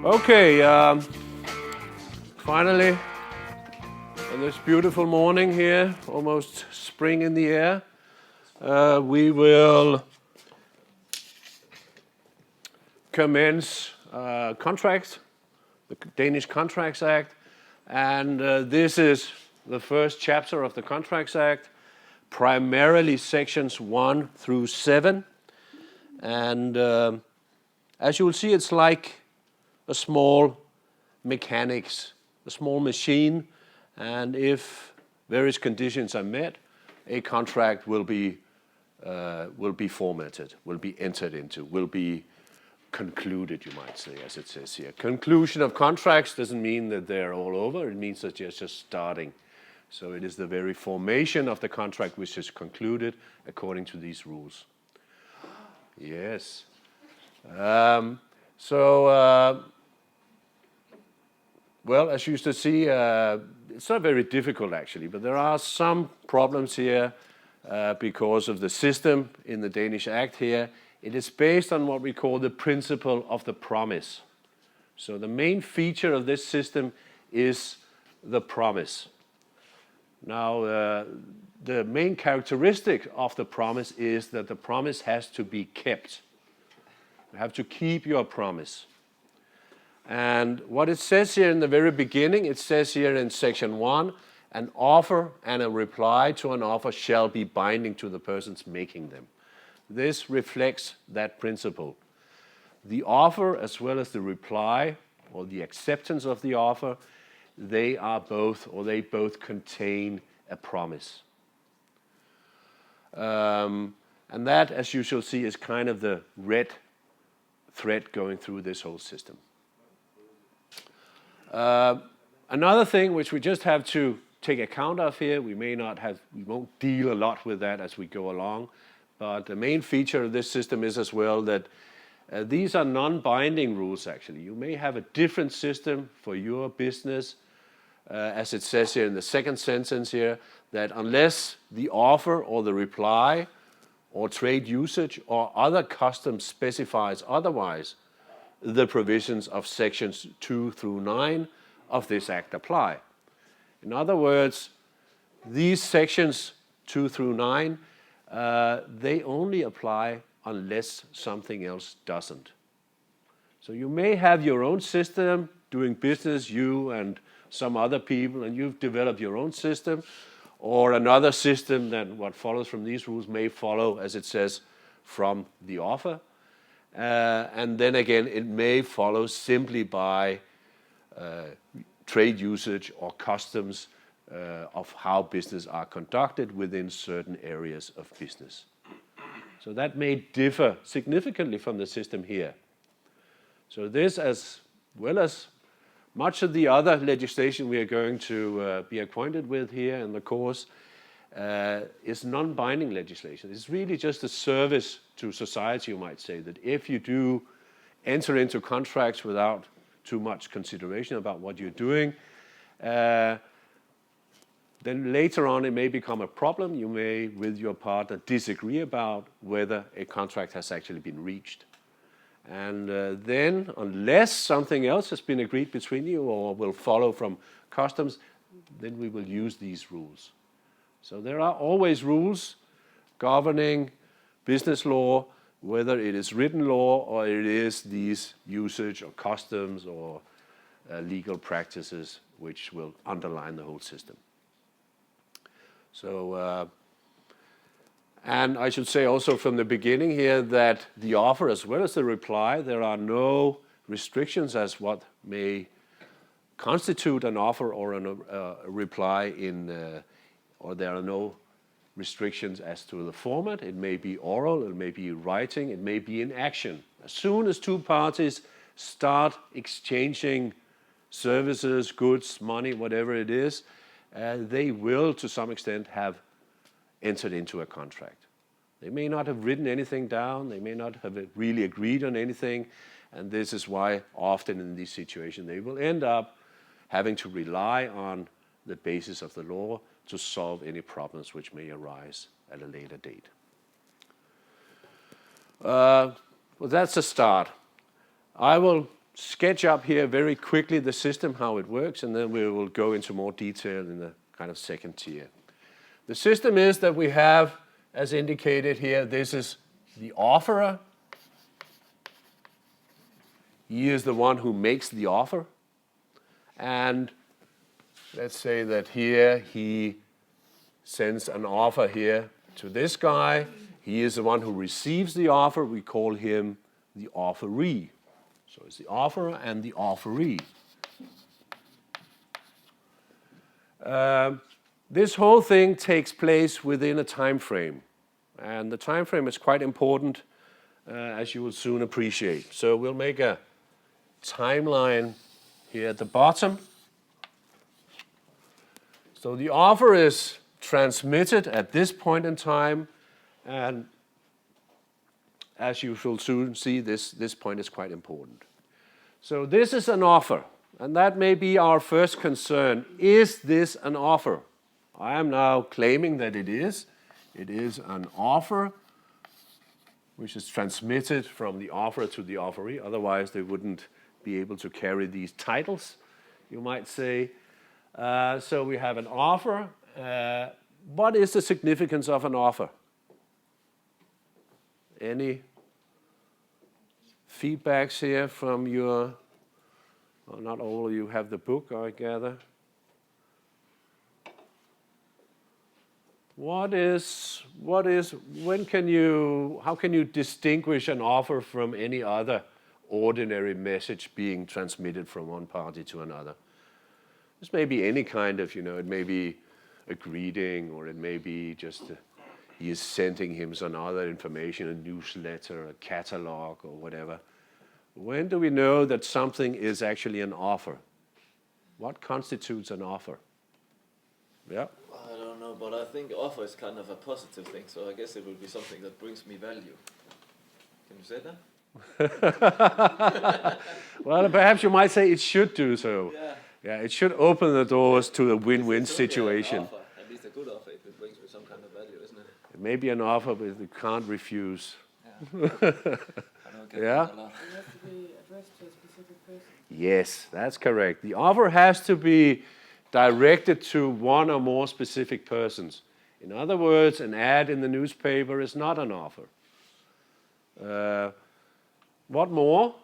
Okay, finally, on this beautiful morning here, almost spring in the air, we will commence contracts, the Danish Contracts Act, and this is the first chapter of the Contracts Act, primarily sections 1 through 7, and as you will see, it's like a small mechanics, a small machine, and if various conditions are met, a contract will be formatted, will be entered into, will be concluded, you might say, as it says here. Conclusion of contracts doesn't mean that they're all over, it means that you're just starting. So it is the very formation of the contract which is concluded according to these rules. Yes. Well, as you used to see, it's not very difficult actually, but there are some problems here because of the system in the Danish Act here. It is based on what we call the principle of the promise. So the main feature of this system is the promise. Now, the main characteristic of the promise is that the promise has to be kept. You have to keep your promise. And what it says here in the very beginning, it says here in section 1, an offer and a reply to an offer shall be binding to the persons making them. This reflects that principle. The offer as well as the reply or the acceptance of the offer, they both contain a promise. And that, as you shall see, is kind of the red thread going through this whole system. Another thing which we just have to take account of here, we won't deal a lot with that as we go along, but the main feature of this system is as well that these are non-binding rules actually. You may have a different system for your business, as it says here in the second sentence here, that unless the offer or the reply or trade usage or other custom specifies otherwise, the provisions of sections 2 through 9 of this act apply. In other words, these sections 2 through 9, they only apply unless something else doesn't. So you may have your own system doing business, you and some other people, and you've developed your own system, or another system that what follows from these rules may follow, as it says, from the offer. And then again, it may follow simply by trade usage or customs of how business are conducted within certain areas of business. So that may differ significantly from the system here. So this, as well as much of the other legislation we are going to be acquainted with here in the course, is non-binding legislation. It's really just a service to society, you might say, that if you do enter into contracts without too much consideration about what you're doing, then later on it may become a problem. You may, with your partner, disagree about whether a contract has actually been reached. And then, unless something else has been agreed between you or will follow from customs, then we will use these rules. So there are always rules governing business law, whether it is written law or it is these usage or customs or legal practices which will underline the whole system. So, and I should say also from the beginning here that the offer as well as the reply, there are no restrictions as what may constitute an offer or a reply in or there are no restrictions as to the format. It may be oral, it may be writing, it may be in action. As soon as two parties start exchanging services, goods, money, whatever it is, they will to some extent have entered into a contract. They may not have written anything down, they may not have really agreed on anything, and this is why often in these situations they will end up having to rely on the basis of the law to solve any problems which may arise at a later date. Well, that's a start. I will sketch up here very quickly the system, how it works, and then we will go into more detail in the kind of second tier. The system is that we have, as indicated here, this is the offerer. He is the one who makes the offer. And let's say that here he sends an offer here to this guy. He is the one who receives the offer. We call him the offeree. So it's the offerer and the offeree. This whole thing takes place within a time frame. And the time frame is quite important, as you will soon appreciate. So we'll make a timeline here at the bottom. So the offer is transmitted at this point in time, and as you will soon see, this point is quite important. So this is an offer, and that may be our first concern. Is this an offer? I am now claiming that it is. It is an offer which is transmitted from the offerer to the offeree. Otherwise, they wouldn't be able to carry these titles, you might say. So we have an offer. What is the significance of an offer? Any feedbacks here from your, well, not all of you have the book, I gather. How can you distinguish an offer from any other ordinary message being transmitted from one party to another? This may be any kind of, it may be a greeting, or it may be just he is sending him some other information, a newsletter, a catalog, or whatever. When do we know that something is actually an offer? What constitutes an offer? Yeah. I don't know, but I think offer is kind of a positive thing, so I guess it will be something that brings me value. Can you say that? Well, perhaps you might say it should do so. Yeah. Yeah, it should open the doors to a win-win situation. Offer, at least a good offer, if it brings me some kind of value, isn't it? It may be an offer, but you can't refuse. Yeah. I don't get Yeah. that a lot. It has to be addressed to a specific person. Yes, that's correct. The offer has to be directed to one or more specific persons. In other words, an ad in the newspaper is not an offer. What more?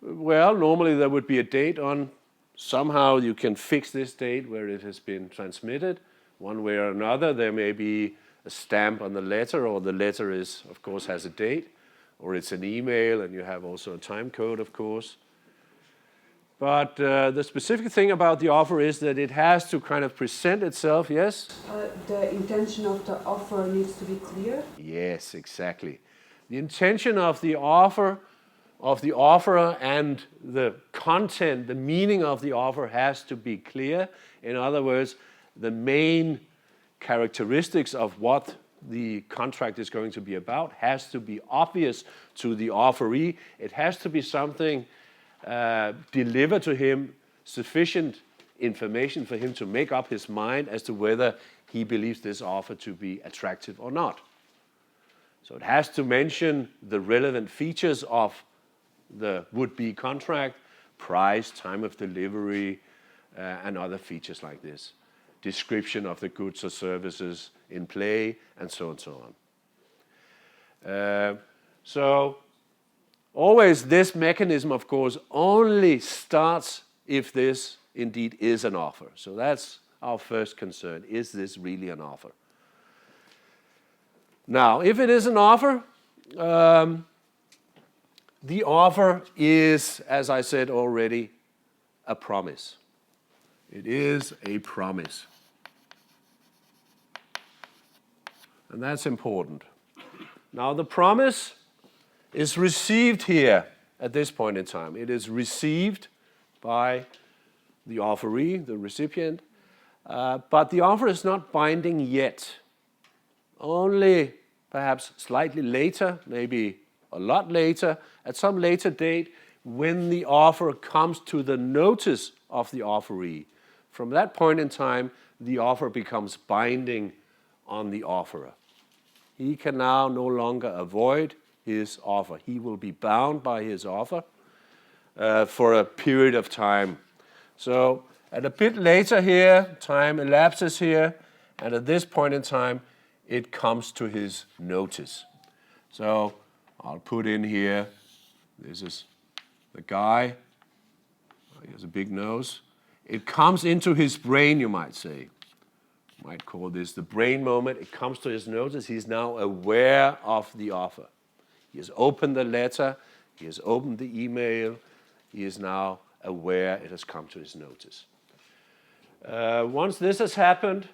Well, normally there would be a date on. Somehow you can fix this date where it has been transmitted. One way or another, there may be a stamp on the letter, or the letter is, of course, has a date, or it's an email, and you have also a time code, of course. But the specific thing about the offer is that it has to kind of present itself, yes? The intention of the offer needs to be clear. Yes, exactly. The intention of the offer, of the offerer, and the content, the meaning of the offer has to be clear. In other words, the main characteristics of what the contract is going to be about has to be obvious to the offeree. It has to be something delivered to him, sufficient information for him to make up his mind as to whether he believes this offer to be attractive or not. So it has to mention the relevant features of the would-be contract, price, time of delivery, and other features like this. Description of the goods or services in play, and so on and so on. So always this mechanism, of course, only starts if this indeed is an offer. So that's our first concern. Is this really an offer? Now, if it is an offer, the offer is, as I said already, a promise. It is a promise. And that's important. Now, the promise is received here at this point in time. It is received by the offeree, the recipient, but the offer is not binding yet. Only perhaps slightly later, maybe a lot later, at some later date, when the offer comes to the notice of the offeree. From that point in time, the offer becomes binding on the offerer. He can now no longer avoid his offer. He will be bound by his offer for a period of time. So at a bit later here, time elapses here, and at this point in time, it comes to his notice. So I'll put in here, this is the guy, he has a big nose. It comes into his brain, you might say. You might call this the brain moment. It comes to his notice. He's now aware of the offer. He has opened the letter. He has opened the email. He is now aware it has come to his notice. Once this has happened,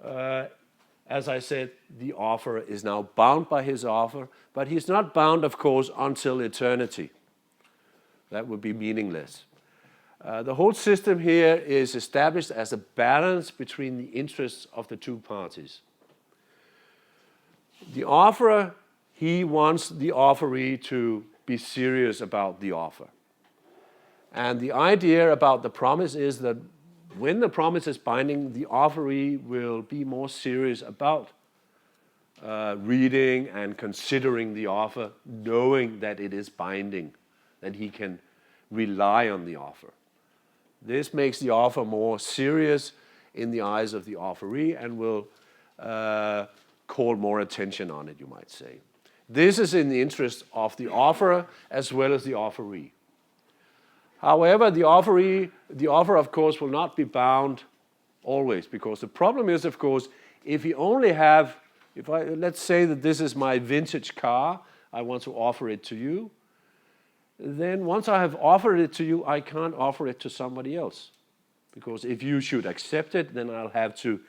as I said, the offerer is now bound by his offer, but he's not bound, of course, until eternity. That would be meaningless. The whole system here is established as a balance between the interests of the two parties. The offerer, he wants the offeree to be serious about the offer. And the idea about the promise is that when the promise is binding, the offeree will be more serious about reading and considering the offer, knowing that it is binding, that he can rely on the offer. This makes the offer more serious in the eyes of the offeree and will call more attention on it, you might say. This is in the interest of the offerer as well as the offeree. However, the offerer, of course, will not be bound always, because the problem is, of course, if you only have, let's say that this is my vintage car, I want to offer it to you, then once I have offered it to you, I can't offer it to somebody else. Because if you should accept it, then I'll have to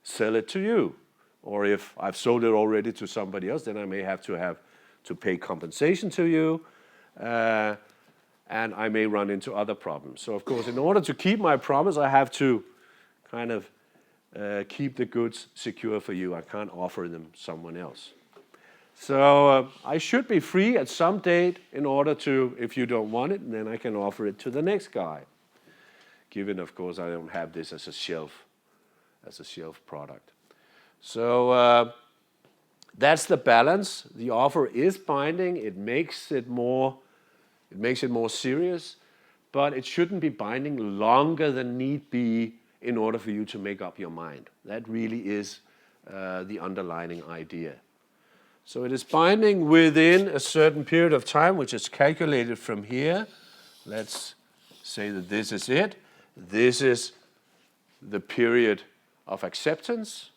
sell it to you. Or if I've sold it already to somebody else, then I may have to pay compensation to you. And I may run into other problems. So, of course, in order to keep my promise, I have to kind of keep the goods secure for you. I can't offer them someone else. So I should be free at some date in order to, if you don't want it, then I can offer it to the next guy. Given, of course, I don't have this as a shelf product. So that's the balance. The offer is binding. It makes it more serious, but it shouldn't be binding longer than need be in order for you to make up your mind. That really is the underlying idea. So it is binding within a certain period of time, which is calculated from here. Let's say that this is it. This is the period of acceptance.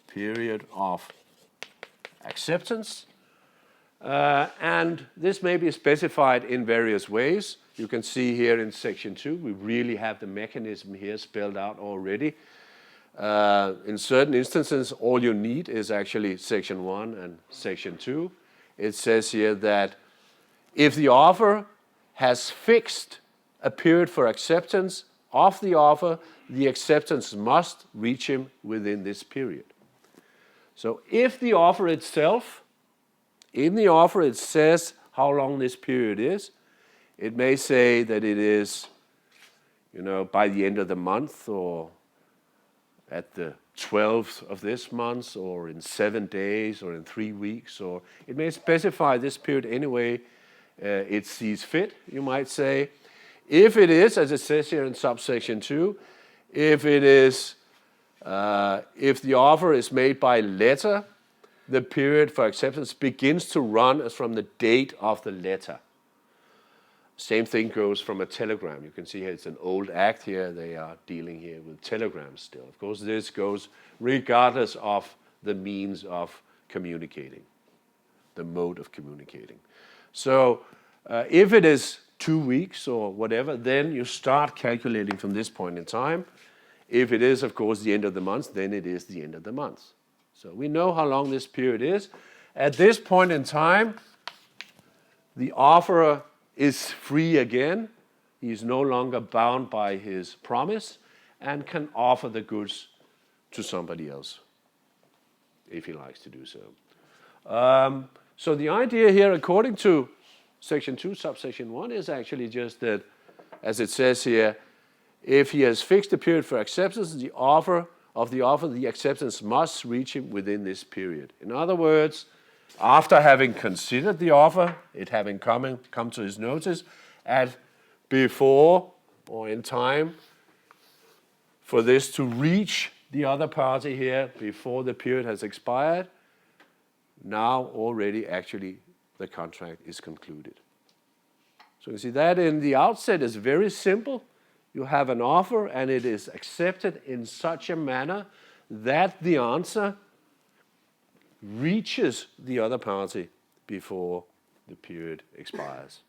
Period of acceptance. And this may be specified in various ways. You can see here in section 2, we really have the mechanism here spelled out already. In certain instances, all you need is actually section 1 and section 2. It says here that if the offer has fixed a period for acceptance of the offer, the acceptance must reach him within this period. So if the offer itself, in the offer it says how long this period is, it may say that it is, by the end of the month, or at the 12th of this month, or in 7 days, or in 3 weeks, or it may specify this period anyway it sees fit, you might say. If it is, as it says here in subsection 2, if the offer is made by letter, the period for acceptance begins to run as from the date of the letter. Same thing goes from a telegram. You can see here it's an old act here. They are dealing here with telegrams still. Of course, this goes regardless of the means of communicating, the mode of communicating. So if it is 2 weeks or whatever, then you start calculating from this point in time. If it is, of course, the end of the month, then it is the end of the month. So we know how long this period is. At this point in time, the offerer is free again. He is no longer bound by his promise and can offer the goods to somebody else if he likes to do so. So the idea here, according to section 2, subsection 1, is actually just that, as it says here, if he has fixed a period for acceptance, the offer of the offer, the acceptance must reach him within this period. In other words, after having considered the offer, it having come to his notice, at before or in time for this to reach the other party here before the period has expired, now already actually the contract is concluded. So you see that in the outset is very simple. You have an offer and it is accepted in such a manner that the answer reaches the other party before the period expires.